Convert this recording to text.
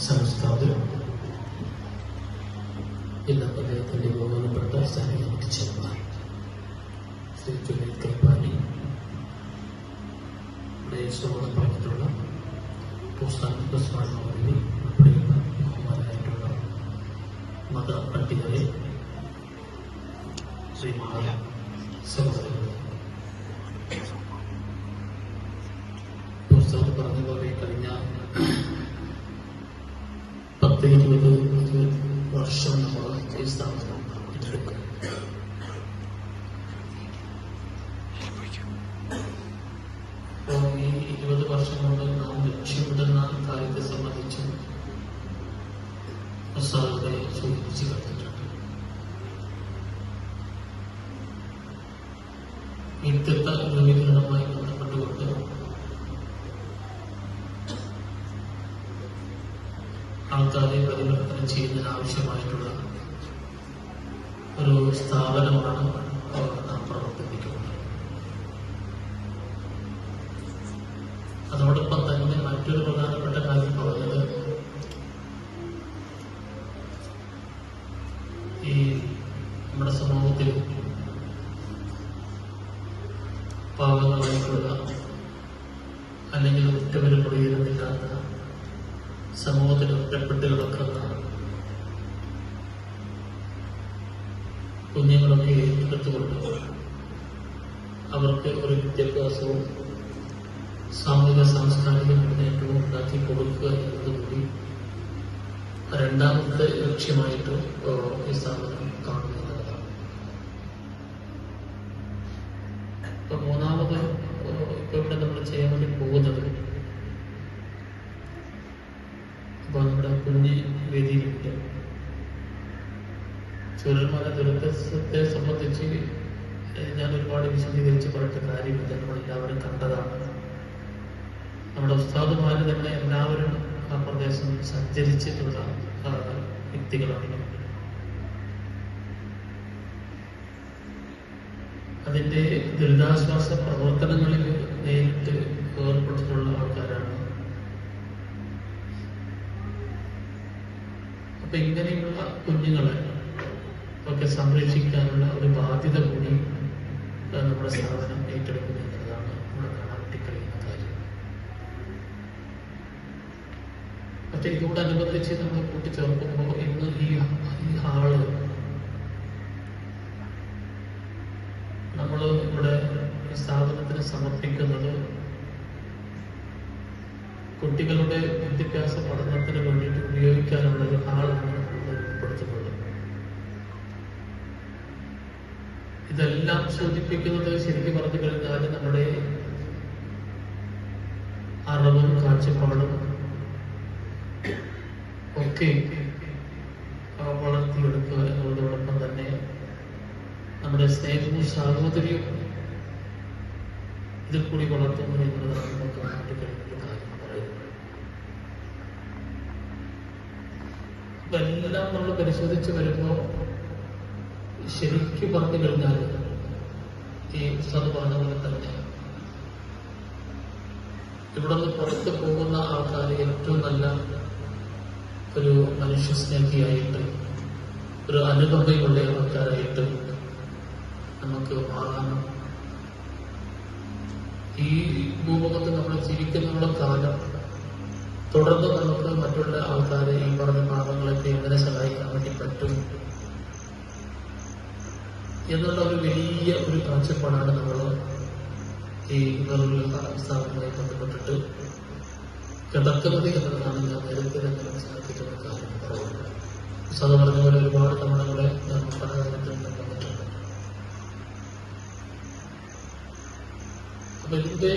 സംസ്ഥാന ജില്ലാ പഞ്ചായത്തിന്റെ ബഹുമാനപ്പെട്ട സ്ഥാനിക ചെയർമാൻ ശ്രീ ജുനൈദ് കൈപ്പാനി, സ്വാഗതം പറഞ്ഞിട്ടുള്ള പോസ്റ്റ് പ്രസിഡന്റ് ഉൾപ്പെടെയുള്ള ബഹുമാനായിട്ടുള്ള മത പണ്ഡിതരെ, ശ്രീമായ സഹോദരങ്ങളെ, പുസ്തകത്തിൽ പറഞ്ഞ പോലെ കഴിഞ്ഞ 10-20 വർഷം നമ്മൾ ഈ സ്ഥാപനം ഏറ്റെടുക്കും. അപ്പോൾ ഈ 20 വർഷം കൊണ്ട് നാം ലക്ഷ്യമിടുന്ന കാര്യത്തെ സംബന്ധിച്ച് ഉസ്താദുകളെ സൂചിപ്പിച്ച് കണ്ടിട്ടുണ്ട്. വ്യക്തിത്വ രൂപീകരണവുമായി ബന്ധപ്പെട്ടുകൊണ്ട് ആൾക്കാരെ പരിവർത്തനം ചെയ്യുന്നതിന് ആവശ്യമായിട്ടുള്ള ഒരു സ്ഥാപനമാണ് നാം പ്രവർത്തിപ്പിക്കുന്നത്. അതോടൊപ്പം തന്നെ മറ്റൊരു പ്രധാനപ്പെട്ട കാര്യം പറഞ്ഞത്, ഈ നമ്മുടെ സമൂഹത്തിൽ പാവങ്ങളായിട്ടുള്ള അല്ലെങ്കിൽ ഒറ്റവരും പ്രയോജനമില്ലാത്ത സമൂഹത്തിൽ ഒറ്റപ്പെട്ട് കിടക്കുന്ന കുഞ്ഞുങ്ങളൊക്കെ ഏറ്റെടുത്തുകൊണ്ട് അവർക്ക് ഒരു വിദ്യാഭ്യാസവും സാമൂഹിക സാംസ്കാരിക മുന്നേറ്റവും ഉണ്ടാക്കി കൊടുക്കുക എന്നതുകൂടി രണ്ടാമത്തെ ലക്ഷ്യമായിട്ട് ഈ സ്ഥാപനം കാണുന്നതാണ്. ഇപ്പൊ മൂന്നാമത് ഇപ്പൊ ഇവിടെ നമ്മൾ ചെയ്യാൻ വേണ്ടി പോകുന്നത്, ഇപ്പോൾ നമ്മുടെ കുഞ്ഞ് വേദിയിലുണ്ട്. ചുരൽമല ദുരന്തത്തെ സംബന്ധിച്ച് ഞാൻ ഒരുപാട് വിശദീകരിച്ച് പറഞ്ഞ കാര്യമില്ല, നമ്മളെല്ലാവരും കണ്ടതാണ്. നമ്മുടെ ഉസ്താദുമാര് തന്നെ എല്ലാവരും ആ പ്രദേശം സഞ്ചരിച്ചിട്ടുള്ള വ്യക്തികളാണ്. അതിന്റെ ദുരിതാശ്വാസ പ്രവർത്തനങ്ങളിൽ നേരിട്ട് ഏർപ്പെട്ടിട്ടുള്ള ആൾക്കാരാണ്. അപ്പൊ ഇങ്ങനെയുള്ള കുഞ്ഞുങ്ങളെ ഒക്കെ സംരക്ഷിക്കാനുള്ള ഒരു ബാധ്യത കൂടി നമ്മുടെ സ്ഥാപനം ഏറ്റെടുക്കുന്നു എന്നതാണ് നമ്മുടെ കാണാൻ വേണ്ടി കഴിയുന്ന കാര്യം. പക്ഷെ ഇതോടനുബന്ധിച്ച് നമ്മൾ കൂട്ടിച്ചേർക്കുമ്പോൾ ഇന്ന് ഈ ഹാള് നമ്മൾ ഇവിടെ സ്ഥാപനത്തിന് സമർപ്പിക്കുന്നത് കുട്ടികളുടെ വിദ്യാഭ്യാസ പഠനത്തിന് വേണ്ടിയിട്ട് ഉപയോഗിക്കാനുള്ള ഒരു ഹാളാണ് നമ്മൾ ഉൾപ്പെടുത്തുന്നത്. ഇതെല്ലാം സൂചിപ്പിക്കുന്നത് ശരിക്കും പറഞ്ഞു കഴിഞ്ഞാൽ നമ്മുടെ അറിവും കാഴ്ചപ്പാടും ഒക്കെ വളർത്തിയെടുക്കുക എന്നതോടൊപ്പം തന്നെ നമ്മുടെ സ്നേഹവും സാഹോദര്യവും ഇതിൽ കൂടി വളർത്തുന്നു എന്നതാണ് നമുക്ക് കാണാൻ കഴിയുന്ന കാര്യം പറയുന്നത്. അപ്പൊ എല്ലാം നമ്മൾ പരിശോധിച്ച് വരുമ്പോൾ ശരിക്കും പറഞ്ഞു കഴിഞ്ഞാൽ ഈ സദ്ഭാവന പോലെ തന്നെ ഇവിടെ നിന്ന് പുറത്ത് പോകുന്ന ആൾക്കാർ ഏറ്റവും നല്ല ഒരു മനുഷ്യസ്നേഹിയായിട്ട്, ഒരു അനുകമ്പയുള്ള ആൾക്കാരായിട്ട് നമുക്ക് മാറാനും ഈ ഭൂമുഖത്ത് നമ്മൾ ജീവിക്കുന്ന കാലം തുടർന്ന് നമുക്ക് മറ്റുള്ള ആൾക്കാരെ ഈ പറഞ്ഞ പാവങ്ങളൊക്കെ എങ്ങനെ സഹായിക്കാൻ വേണ്ടി പറ്റും എന്നുള്ള ഒരു വലിയ ഒരു കാഴ്ചപ്പാടാണ് നമ്മൾ ഈ സ്ഥാപനവുമായി ബന്ധപ്പെട്ടിട്ട് കിടക്കുന്നത് എന്നതാണ് ഞാൻ നേരത്തെ തന്നെ മനസ്സിലാക്കിയിട്ടുള്ള കാര്യം പറയുന്നത്. സദ പറഞ്ഞ പോലെ ഒരുപാട് തവണകളെ ഞാൻ പല കാര്യത്തിൽ വന്നിട്ടുണ്ട്. അപ്പൊ ഇതിന്റെ